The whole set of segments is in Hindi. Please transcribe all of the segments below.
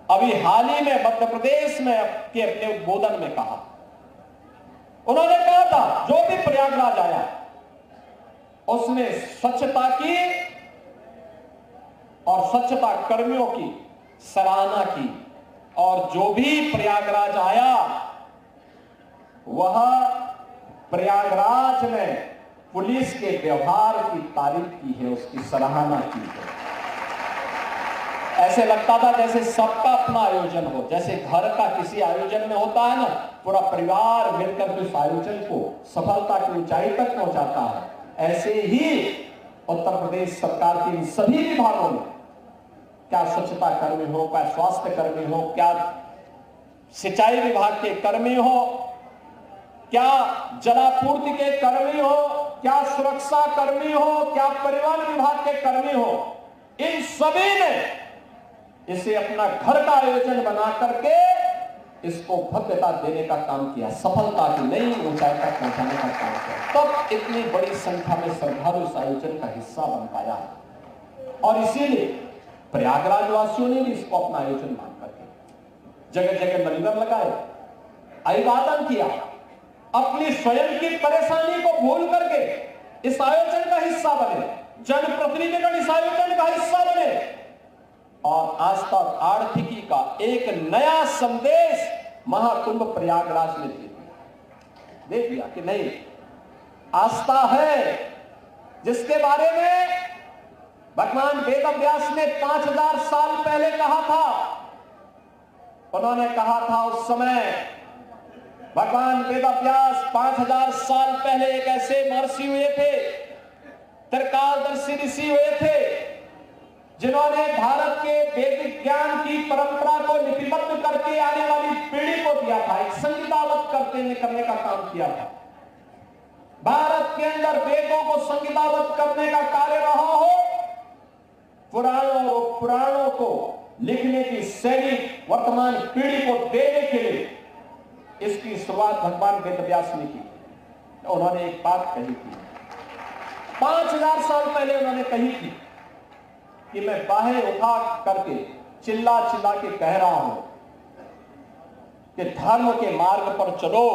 अभी हाल ही में मध्य प्रदेश में के अपने उद्बोधन में कहा, उन्होंने कहा था जो भी प्रयागराज आया उसने स्वच्छता की और स्वच्छता कर्मियों की सराहना की, और जो भी प्रयागराज आया वह प्रयागराज में पुलिस के व्यवहार की तारीफ की है, उसकी सराहना की है। ऐसे लगता था जैसे सबका अपना आयोजन हो, जैसे घर का किसी आयोजन में होता है ना, पूरा परिवार मिलकर उस आयोजन को सफलता की ऊंचाई तक पहुंचाता है। ऐसे ही उत्तर प्रदेश सरकार के इन सभी विभागों में, क्या स्वच्छता कर्मी हो, क्या स्वास्थ्य कर्मी हो, क्या सिंचाई विभाग के कर्मी हो, क्या जलापूर्ति के कर्मी हो, क्या सुरक्षा कर्मी हो, क्या परिवहन विभाग के कर्मी हो, इन सभी ने इसे अपना घर का आयोजन बना करके इसको भव्यता देने का काम किया, सफलता की नई ऊंचाई तक पहुंचाने का काम किया। तब इतनी बड़ी संख्या में श्रद्धालु इस आयोजन का हिस्सा बन पाया, और इसीलिए प्रयागराज वासियों ने भी इसको अपना आयोजन मान करके जगह जगह लंगर लगाए, अभिवादन किया, अपनी स्वयं की परेशानी को भूल करके इस आयोजन का हिस्सा बने, जनप्रतिनिधिगण इस आयोजन का हिस्सा बने, और आज तक आर्थिकी का एक नया संदेश महाकुंभ प्रयागराज ने दे दिया कि नहीं, आस्था है जिसके बारे में भगवान वेदव्यास ने 5000 साल पहले कहा था। उन्होंने कहा था उस समय भगवान वेदव्यास 5000 साल पहले एक ऐसे महर्षि हुए थे, त्रिकालदर्शी ऋषि हुए थे, जिन्होंने भारत के वैदिक ज्ञान की परंपरा को लिपिबद्ध करके आने वाली पीढ़ी को दिया था, एक संहिताबद्ध करने का काम किया था। भारत के अंदर वेदों को संहिताबद्ध करने का कार्य रहा हो, पुराणों और पुराणों को लिखने की शैली वर्तमान पीढ़ी को देने के लिए इसकी शुरुआत भगवान वेदव्यास ने की। तो उन्होंने एक बात कही थी 5000 साल पहले, उन्होंने कही थी कि मैं बाहें उठा करके चिल्ला चिल्ला के कह रहा हूं कि धर्म के मार्ग पर चलो,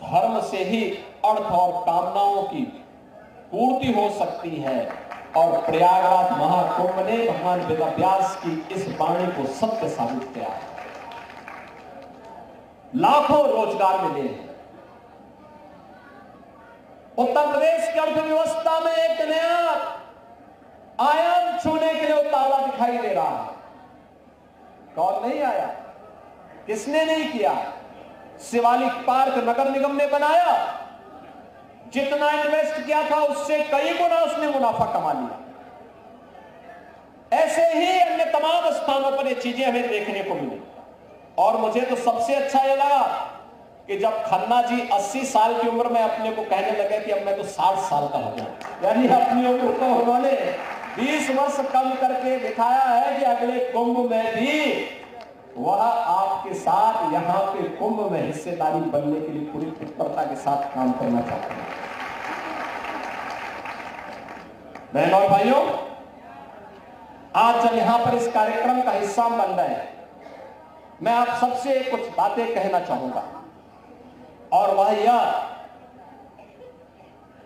धर्म से ही अर्थ और कामनाओं की पूर्ति हो सकती है। और प्रयागराज महाकुंभ ने भगवान वेदव्यास की इस वाणी को सत्य साबित किया। लाखों रोजगार मिले हैं। उत्तर प्रदेश की अर्थव्यवस्था में एक नया आयाम छूने के लिए उतावला दिखाई दे रहा है। कौन नहीं आया, किसने नहीं किया? शिवालिक पार्क नगर निगम ने बनाया, जितना इन्वेस्ट किया था उससे कई गुना उसने मुनाफा कमा लिया। ऐसे ही अन्य तमाम स्थानों पर ये चीजें हमें देखने को मिली। और मुझे तो सबसे अच्छा ये लगा कि जब खन्ना जी 80 साल की उम्र में अपने को कहने लगे कि अब मैं तो 60 साल का हो गया, यानी अपनी उम्र को उन्होंने 20 वर्ष कम करके दिखाया है कि अगले कुंभ में भी वह आपके साथ यहां के कुंभ में हिस्सेदारी बनने के लिए पूरी तत्परता के साथ काम करना चाहते हैं। बहनों और भाइयों, आज जब यहां पर इस कार्यक्रम का हिस्सा बन रहे हैं, मैं आप सबसे कुछ बातें कहना चाहूंगा, और वह यह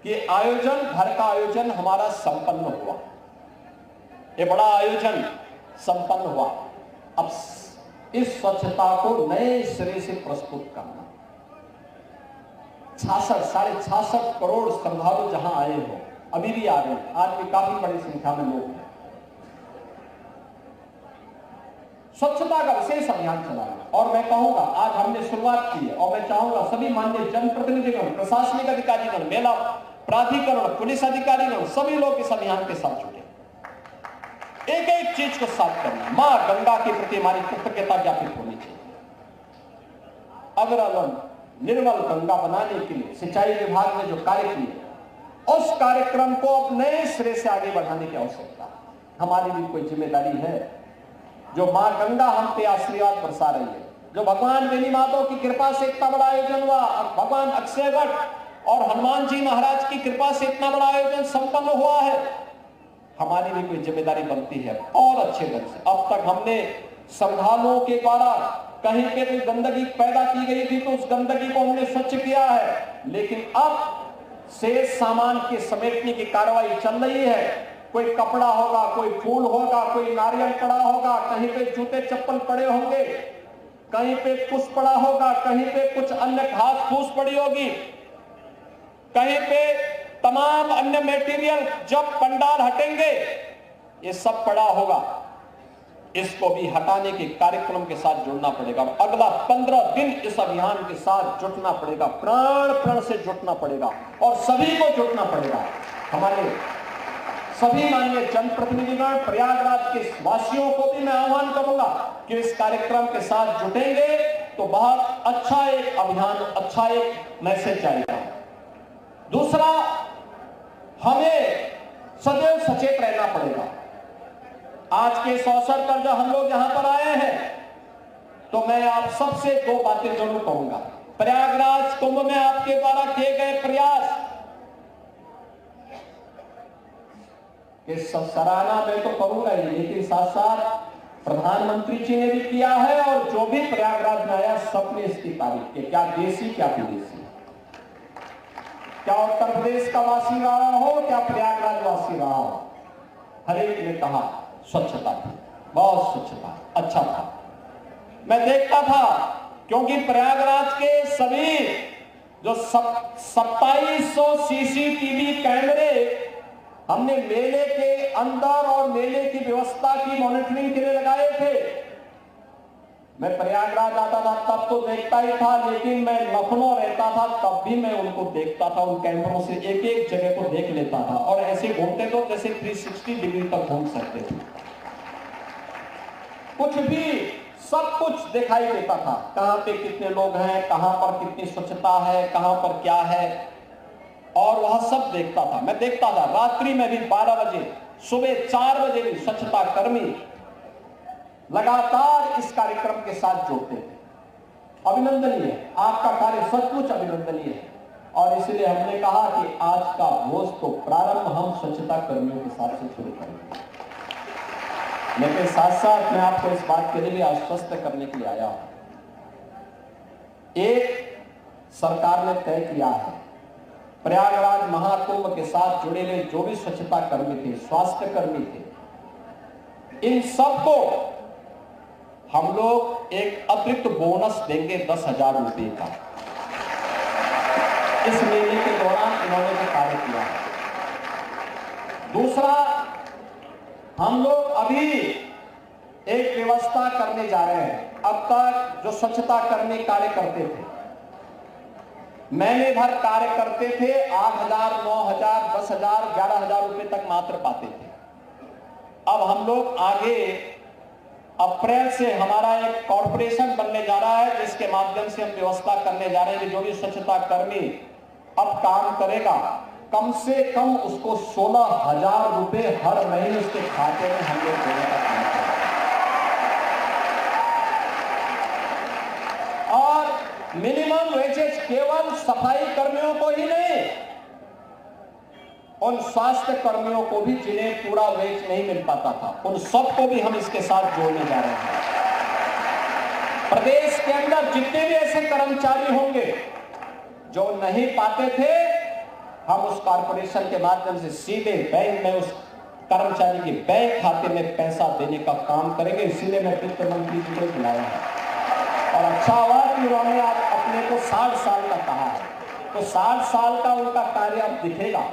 कि आयोजन, घर का आयोजन हमारा संपन्न हुआ, ये बड़ा आयोजन संपन्न हुआ। अब इस स्वच्छता को नए सिरे से प्रस्तुत करना, 66 करोड़ श्रद्धालु जहां आए हो, अभी भी आ गए, आज भी काफी बड़ी संख्या में लोग हैं। स्वच्छता का विशेष अभियान चलाना, और मैं कहूंगा आज हमने शुरुआत की है, और मैं चाहूंगा सभी माननीय जनप्रतिनिधिगण, प्रशासनिक अधिकारीगण, मेला प्राधिकरण, पुलिस अधिकारीगण, सभी लोग इस अभियान के साथ जुटे। एक एक चीज को साफ करना, मां गंगा के प्रति हमारी कृतज्ञता ज्ञापित होनी चाहिए। अविरल निर्मल गंगा बनाने के लिए सिंचाई विभाग ने जो कार्य किए, उस कार्यक्रम को अब नए सिरे से आगे बढ़ाने की आवश्यकता है। हमारी भी कोई जिम्मेदारी है। जो मां गंगा हम पे आशीर्वाद बरसा रही है, जो भगवान बेनी माता की कृपा से इतना बड़ा आयोजन हुआ, भगवान अक्षयवट और हनुमान जी महाराज की कृपा से इतना बड़ा आयोजन संपन्न हुआ है, हमारी भी कोई जिम्मेदारी बनती है और अच्छे ढंग से। अब तक हमने श्रद्धालुओं के द्वारा कहीं पे भी गंदगी पैदा की गई थी तो उस गंदगी को हमने स्वच्छ किया है। लेकिन अब शेष सामान के समेटने की कार्रवाई चल रही है। कोई कपड़ा होगा, कोई फूल होगा, कोई नारियल पड़ा होगा, कहीं पे जूते चप्पल पड़े होंगे, कहीं पे कुछ पड़ा होगा, कहीं पे कुछ अन्य घास फूस पड़ी होगी, कहीं पे तमाम अन्य मटेरियल जब पंडाल हटेंगे ये सब पड़ा होगा, इसको भी हटाने के कार्यक्रम के साथ जुड़ना पड़ेगा। अगला 15 दिन इस अभियान के साथ जुटना पड़ेगा, प्राण प्रण से जुटना पड़ेगा और सभी को जुटना पड़ेगा। हमारे सभी माननीय जनप्रतिनिधिगण, प्रयागराज के वासियों को भी मैं आह्वान करूंगा कि इस कार्यक्रम के साथ जुटेंगे तो बहुत अच्छा एक अभियान, अच्छा एक मैसेज जाएगा। दूसरा, हमें सदैव सचेत रहना पड़ेगा। आज के इस अवसर पर जब हम लोग यहां पर आए हैं तो मैं आप सबसे दो बातें जरूर कहूंगा। प्रयागराज कुंभ में आपके द्वारा किए गए प्रयास कि सराहना मैं तो करूंगा ही, लेकिन साथ साथ प्रधानमंत्री जी ने भी किया है और जो भी प्रयागराज में आया सबने इसकी तारीफ की। क्या देसी क्या विदेशी, क्या उत्तर प्रदेश का वासी रहा हो, क्या प्रयागराज वासी रहा हो, हर एक ने कहा स्वच्छता थी, बहुत स्वच्छता, अच्छा था। मैं देखता था क्योंकि प्रयागराज के सभी जो 2700 सीसीटीवी कैमरे हमने मेले के अंदर और मेले की व्यवस्था की मॉनिटरिंग के लिए लगाए थे। मैं प्रयागराज आता था तब तो देखता ही था, लेकिन मैं लखनऊ रहता था तब भी मैं उनको देखता था, उन कैमरों से एक एक जगह को देख लेता था और ऐसे घूमते तो जैसे 360 डिग्री तक घूम सकते थे। कुछ भी सब कुछ दिखाई देता था, कहां पे कितने लोग हैं, कहां पर कितनी स्वच्छता है, कहां पर क्या है, और वह सब देखता था। मैं देखता था रात्रि में भी 12 बजे, सुबह 4 बजे भी स्वच्छता कर्मी लगातार इस कार्यक्रम के साथ जुड़ते थे। अभिनंदनीय है, आपका कार्य सचमुच अभिनंदनीय है और इसलिए हमने कहा कि आज का भोज तो प्रारंभ हम स्वच्छता कर्मियों के साथ से शुरू करेंगे। लेकिन साथ साथ मैं आपको इस बात के लिए भी आश्वस्त करने के लिए आया हूं। एक सरकार ने तय किया है, प्रयागराज महाकुंभ के साथ जुड़े हुए जो भी स्वच्छता कर्मी थे, स्वास्थ्य कर्मी थे, इन सबको हम लोग एक अतिरिक्त बोनस देंगे 10,000 रुपए का। इस महीने के दौरान इन्होंने जो कार्य किया है। दूसरा, हम लोग अभी एक व्यवस्था करने जा रहे हैं। अब तक जो स्वच्छता कर्मी कार्य करते थे, महीने भर कार्य करते थे, 8,000, 9,000, 10,000, 11,000 रुपए तक मात्र पाते थे। अब हम लोग आगे अप्रैल से हमारा एक कॉर्पोरेशन बनने जा रहा है, जिसके माध्यम से हम व्यवस्था करने जा रहे हैं कि जो भी स्वच्छता कर्मी अब काम करेगा, कम से कम उसको 16,000 रुपए हर महीने उसके खाते में हम लोग देने का काम करेंगे। और मिनिमम वेजेस केवल सफाई कर्मियों को ही नहीं, उन स्वास्थ्य कर्मियों को भी जिन्हें पूरा वेज नहीं मिल पाता था, उन सबको भी हम इसके साथ जोड़ने जा रहे हैं। प्रदेश के अंदर जितने भी ऐसे कर्मचारी होंगे जो नहीं पाते थे, हम उस कॉर्पोरेशन के माध्यम से सीधे बैंक में उस कर्मचारी के बैंक खाते में पैसा देने का काम करेंगे। इसीलिए मैं वित्त मंत्री जी को बुलाया है और अच्छा हुआ कि उन्होंने आप अपने को 60 साल का कहा है, तो 60 साल का उनका कार्य अब दिखेगा।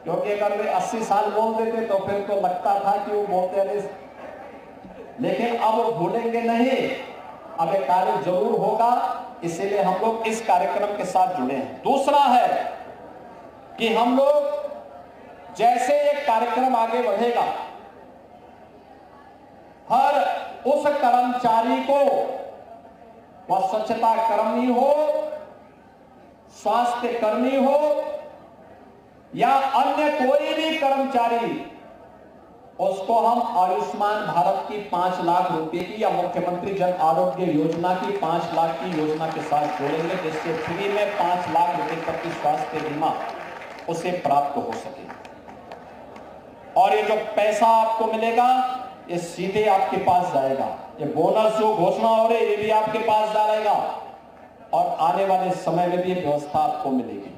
क्योंकि अगर वे 80 साल बोल देते तो फिर तो लगता था कि वो बोलते रहे, लेकिन अब वो भूलेंगे नहीं, अब एक कार्य जरूर होगा। इसीलिए हम लोग इस कार्यक्रम के साथ जुड़े हैं। दूसरा है कि हम लोग जैसे ये कार्यक्रम आगे बढ़ेगा, हर उस कर्मचारी को, वह स्वच्छता कर्मी हो, स्वास्थ्य कर्मी हो या अन्य कोई भी कर्मचारी, उसको हम आयुष्मान भारत की 5 लाख रुपए की या मुख्यमंत्री जन आरोग्य योजना की 5 लाख की योजना के साथ जोड़ेंगे, जिससे फ्री में 5 लाख रुपए तक की स्वास्थ्य बीमा उसे प्राप्त हो सके। और ये जो पैसा आपको मिलेगा, ये सीधे आपके पास जाएगा। ये बोनस जो घोषणा हो रही है ये भी आपके पास जाएगा और आने वाले समय में भी ये व्यवस्था आपको मिलेगी।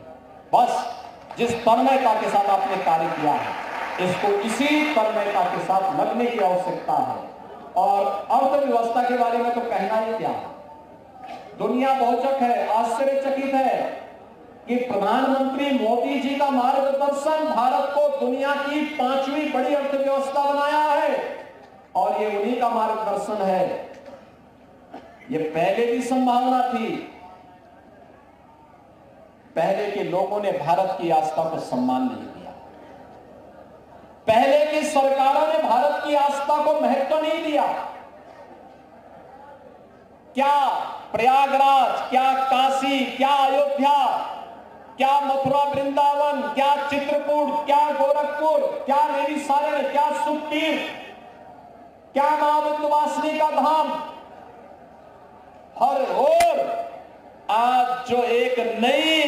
बस जिस तन्मयता के साथ आपने कार्य किया है इसको इसी तन्मयता के साथ लगने की आवश्यकता है। और अर्थव्यवस्था के बारे में तो कहना ही क्या है, दुनिया बहुचक है, आश्चर्यचकित है कि प्रधानमंत्री मोदी जी का मार्गदर्शन भारत को दुनिया की 5वीं बड़ी अर्थव्यवस्था बनाया है और ये उन्हीं का मार्गदर्शन है। ये पहले भी संभावना थी, पहले के लोगों ने भारत की आस्था को सम्मान नहीं दिया, पहले की सरकारों ने भारत की आस्था को महत्व नहीं दिया। क्या प्रयागराज, क्या काशी, क्या अयोध्या, क्या मथुरा वृंदावन, क्या चित्रकूट, क्या गोरखपुर, क्या नैमिषारण्य, क्या सुखतीर्थ, क्या मां विंध्यवासिनी का धाम, हर ओर आज जो एक नई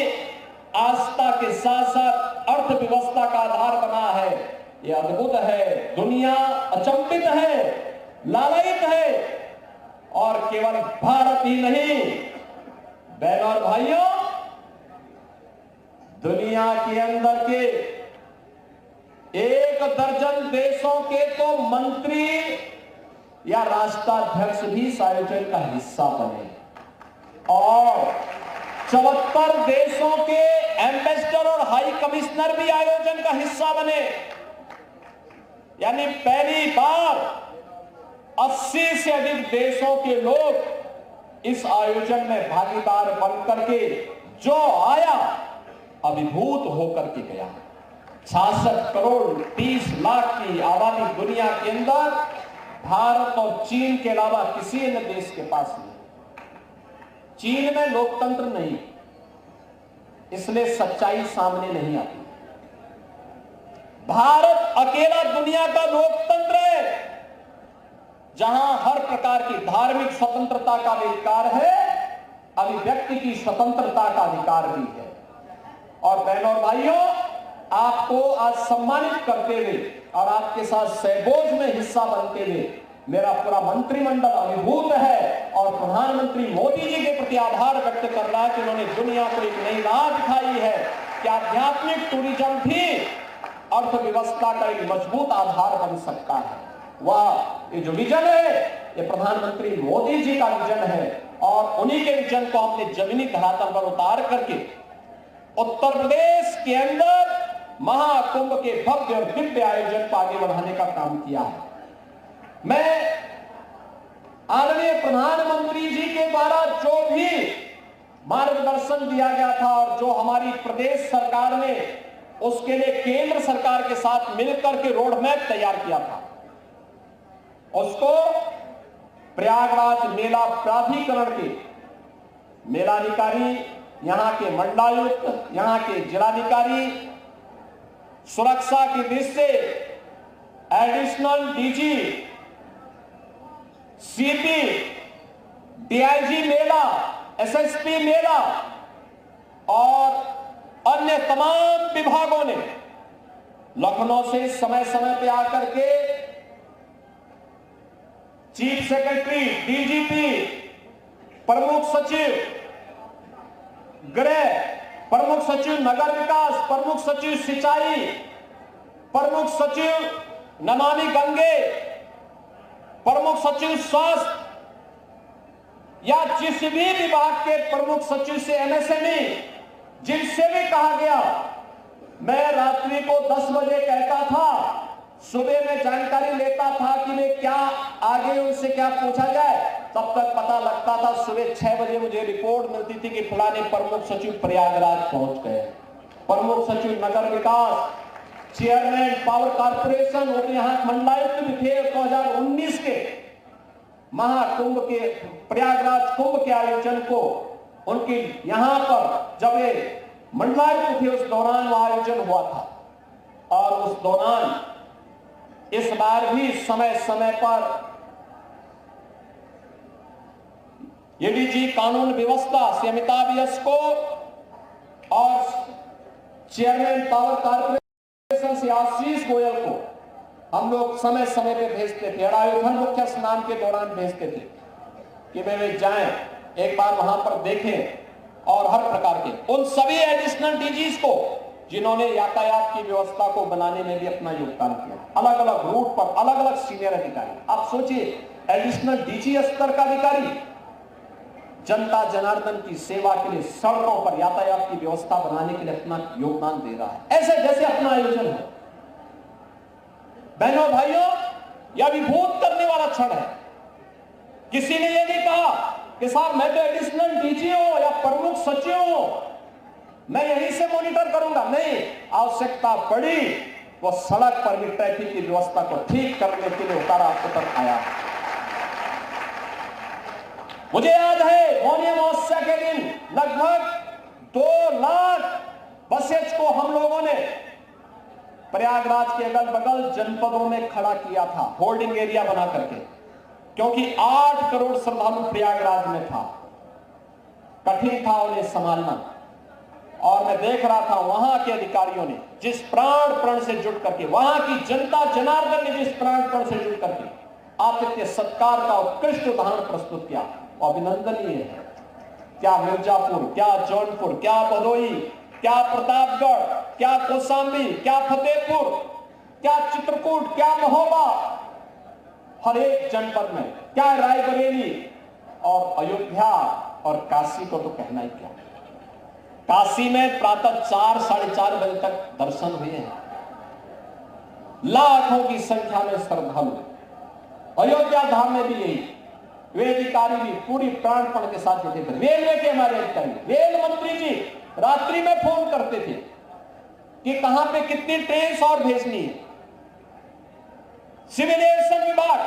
आस्था के साथ साथ अर्थव्यवस्था का आधार बना है, यह अद्भुत है। दुनिया अचंभित है, लालायित है और केवल भारत ही नहीं, बहनों और भाइयों, दुनिया के अंदर के 1 दर्जन देशों के तो मंत्री या राष्ट्राध्यक्ष भी इस आयोजन का हिस्सा बने और 74 देशों के एम्बेसडर और हाई कमिश्नर भी आयोजन का हिस्सा बने। यानी पहली बार 80 से अधिक देशों के लोग इस आयोजन में भागीदार बनकर के जो आया अभिभूत होकर के गया। 66 करोड़ 30 लाख की आबादी दुनिया के अंदर भारत और चीन के अलावा किसी अन्य देश के पास नहीं। चीन में लोकतंत्र नहीं, इसलिए सच्चाई सामने नहीं आती। भारत अकेला दुनिया का लोकतंत्र है जहां हर प्रकार की धार्मिक स्वतंत्रता का अधिकार है, अभिव्यक्ति की स्वतंत्रता का अधिकार भी है। और बहनों और भाइयों, आपको आज सम्मानित करते हुए और आपके साथ सहभोज में हिस्सा बनते हुए मेरा पूरा मंत्रिमंडल अभिभूत है और प्रधानमंत्री मोदी जी के प्रति आभार व्यक्त कर रहा है कि उन्होंने दुनिया को एक नई राह दिखाई है कि आध्यात्मिक टूरिज्म भी अर्थव्यवस्था का एक मजबूत आधार बन सकता है। वह ये जो विजन है ये प्रधानमंत्री मोदी जी का विजन है और उन्हीं के विजन को हमने जमीनी धरातल पर उतार करके उत्तर प्रदेश के अंदर महाकुंभ के भव्य और दिव्य आयोजन को आगे बढ़ाने का काम किया है। मैं आदरणीय प्रधानमंत्री जी के द्वारा जो भी मार्गदर्शन दिया गया था और जो हमारी प्रदेश सरकार ने उसके लिए केंद्र सरकार के साथ मिलकर के रोड मैप तैयार किया था, उसको प्रयागराज मेला प्राधिकरण के मेलाधिकारी, यहां के मंडलायुक्त, यहां के जिलाधिकारी, सुरक्षा की दृष्टि से एडिशनल डीजी, सीपी, डीआईजी मेला, एसएसपी मेला और अन्य तमाम विभागों ने लखनऊ से समय समय पे आकर के चीफ सेक्रेटरी, डीजीपी, प्रमुख सचिव गृह, प्रमुख सचिव नगर विकास, प्रमुख सचिव सिंचाई, प्रमुख सचिव नमामि गंगे, प्रमुख सचिव स्वास्थ्य या जिस भी विभाग के प्रमुख सचिव से एमएसएमई, जिनसे भी कहा गया, मैं रात्रि को 10 बजे कहता था, सुबह में जानकारी लेता था कि वे क्या आगे उनसे क्या पूछा जाए, तब तक पता लगता था सुबह 6 बजे मुझे रिपोर्ट मिलती थी कि फलाने प्रमुख सचिव प्रयागराज पहुंच गए, प्रमुख सचिव नगर विकास, चेयरमैन पावर कॉर्पोरेशन, वो तो यहाँ मंडलायुक्त भी थे। 2019 के महाकुंभ के प्रयागराज कुंभ के आयोजन को उनके यहां पर जब ये मंडलायुक्त थे उस दौरान वो आयोजन हुआ था और उस दौरान इस बार भी समय समय पर एडीजी कानून व्यवस्था से अमिताभ यश को और चेयरमैन पावर कॉर्पोरेशन से आशीष गोयल को हम लोग समय समय पे भेजते थे, आयोजन मुख्य स्नान के दौरान भेजते थे कि वे जाएं, एक बार वहां पर देखें, और हर प्रकार के उन सभी एडिशनल डीजीज को जिन्होंने यातायात की व्यवस्था को बनाने में भी अपना योगदान किया, अलग अलग रूट पर अलग अलग सीनियर अधिकारी। आप सोचिए, एडिशनल डीजी स्तर का अधिकारी जनता जनार्दन की सेवा के लिए सड़कों पर यातायात की व्यवस्था बनाने के लिए अपना योगदान दे रहा है। ऐसे जैसे अपना आयोजन है। बहनों भाइयों, यह विभूत करने वाला क्षण है। किसी ने यह नहीं कहा कि साहब मैं तो एडिशनल डीजी हूं या प्रमुख सचिव हूं, मैं यहीं से मॉनिटर करूंगा। नहीं, आवश्यकता पड़ी वो सड़क पर भी ट्रैफिक की व्यवस्था को ठीक करने के लिए उतर आया। मुझे याद है मौनी अमावस्या के दिन लगभग 2 लाख बसेज को हम लोगों ने प्रयागराज के अगल बगल जनपदों में खड़ा किया था, होल्डिंग एरिया बना करके, क्योंकि 8 करोड़ श्रद्धालु प्रयागराज में था। कठिन था उन्हें संभालना, और मैं देख रहा था वहां के अधिकारियों ने जिस प्राण से जुट करके, वहां की जनता जनार्दन ने जिस प्राण से जुट करके आतिथ्य सत्कार का उत्कृष्ट उदाहरण प्रस्तुत किया, अभिनंदनीय है। क्या मिर्जापुर, क्या जौनपुर, क्या भदोही, क्या प्रतापगढ़, क्या कौशाम्बी, क्या फतेहपुर, क्या चित्रकूट, क्या महोबा, हर एक जनपद में, क्या रायबरेली और अयोध्या और काशी को तो कहना ही क्या। काशी में प्रातः 4 साढ़े 4 बजे तक दर्शन हुए हैं, लाखों की संख्या में श्रद्धालु। अयोध्या धाम में भी यही, वे अधिकारी भी पूरी प्राणपण के साथ जुटे थे। रेलवे के हमारे अधिकारी, रेल मंत्री जी रात्रि में फोन करते थे कि कहां पे कितनी ट्रेन और भेजनी है। सिविल एविएशन विभाग,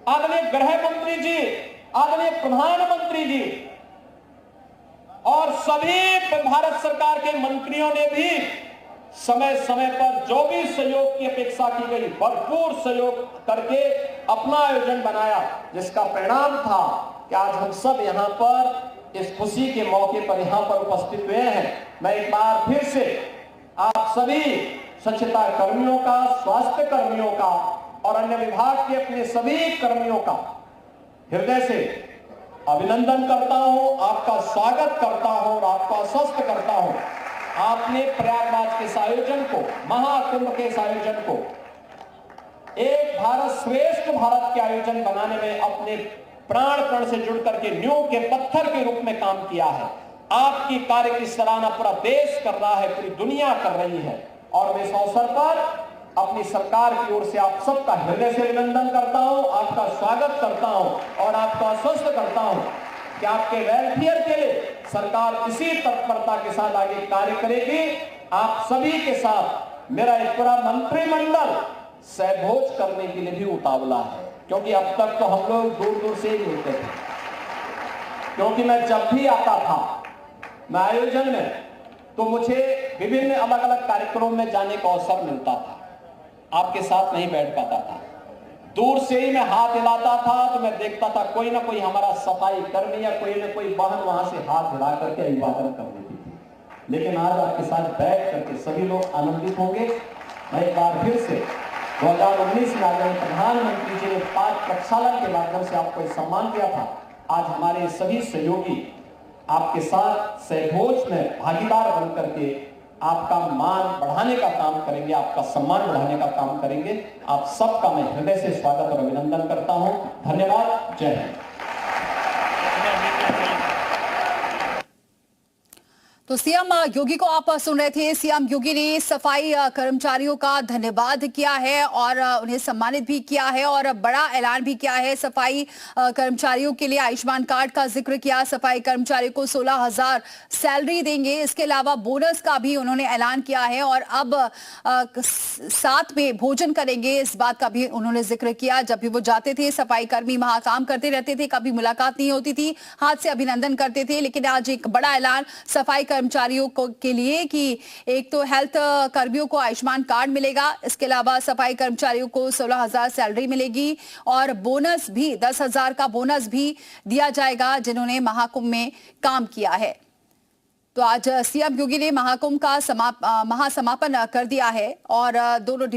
आदरणीय गृह मंत्री जी, आदरणीय प्रधानमंत्री जी और सभी भारत सरकार के मंत्रियों ने भी समय समय पर जो भी सहयोग की अपेक्षा की गई, भरपूर सहयोग करके अपना आयोजन बनाया, जिसका परिणाम था कि आज हम सब यहां पर इस खुशी के मौके पर यहां पर उपस्थित हुए हैं। मैं एक बार फिर से आप सभी स्वच्छता कर्मियों का, स्वास्थ्य कर्मियों का और अन्य विभाग के अपने सभी कर्मियों का हृदय से अभिनंदन करता हूं, आपका स्वागत करता हूं और आपका आश्वस्त करता हूं। आपने प्रयागराज के इस आयोजन को, महाकुंभ के इस आयोजन को एक भारत श्रेष्ठ भारत के आयोजन बनाने में अपने प्राण से जुड़ करके नींव के पत्थर के रूप में काम किया है। आपकी कार्य की सराहना पूरा देश कर रहा है, पूरी दुनिया कर रही है, और मैं इस अवसर पर अपनी सरकार की ओर से आप सबका हृदय से अभिनंदन करता हूं, आपका स्वागत करता हूं और आपको आश्वस्त करता हूं कि आपके वेलफेयर के लिए सरकार इसी तत्परता के साथ आगे कार्य करेगी। आप सभी के साथ मेरा एक पूरा मंत्रिमंडल सहभोज करने के लिए भी उतावला है, क्योंकि अब तक तो हम लोग दूर दूर से ही मिलते थे। क्योंकि मैं जब भी आता था मैं आयोजन में, तो मुझे विभिन्न अलग अलग कार्यक्रमों में जाने का अवसर मिलता था, आपके साथ नहीं बैठ पाता था। दूर से ही मैं हाथ हिलाता था तो मैं देखता था कोई ना कोई हमारा सफाई कर्मी या कोई ना कोई बहन वहां से हाथ हिला करके अभिवादन कर देती थी। लेकिन आज आपके साथ बैठ करके सभी लोग आनंदित होंगे। मैं एक बार फिर से 2019 में आदरणीय प्रधानमंत्री जी ने 5 प्रक्षालन के माध्यम से आपको सम्मान दिया था। आज हमारे सभी सहयोगी आपके साथ सहभोज में भागीदार बन करके आपका मान बढ़ाने का काम करेंगे, आपका सम्मान बढ़ाने का काम करेंगे। आप सबका मैं हृदय से स्वागत और अभिनंदन करता हूं। धन्यवाद। जय हिंद। तो सीएम योगी को आप सुन रहे थे। सीएम योगी ने सफाई कर्मचारियों का धन्यवाद किया है और उन्हें सम्मानित भी किया है और बड़ा ऐलान भी किया है। सफाई कर्मचारियों के लिए आयुष्मान कार्ड का जिक्र किया। सफाई कर्मचारियों को 16,000 सैलरी देंगे। इसके अलावा बोनस का भी उन्होंने ऐलान किया है और अब साथ में भोजन करेंगे, इस बात का भी उन्होंने जिक्र किया। जब भी वो जाते थे, सफाई कर्मी वहां काम करते रहते थे, कभी मुलाकात नहीं होती थी, हाथ से अभिनंदन करते थे। लेकिन आज एक बड़ा ऐलान सफाई कर्मचारियों को के लिए कि एक तो हेल्थ कर्मियों को आयुष्मान कार्ड मिलेगा, इसके अलावा सफाई कर्मचारियों को 16,000 सैलरी मिलेगी और बोनस भी 10,000 का बोनस भी दिया जाएगा जिन्होंने महाकुंभ में काम किया है। तो आज सीएम योगी ने महाकुंभ का महासमापन कर दिया है और दोनों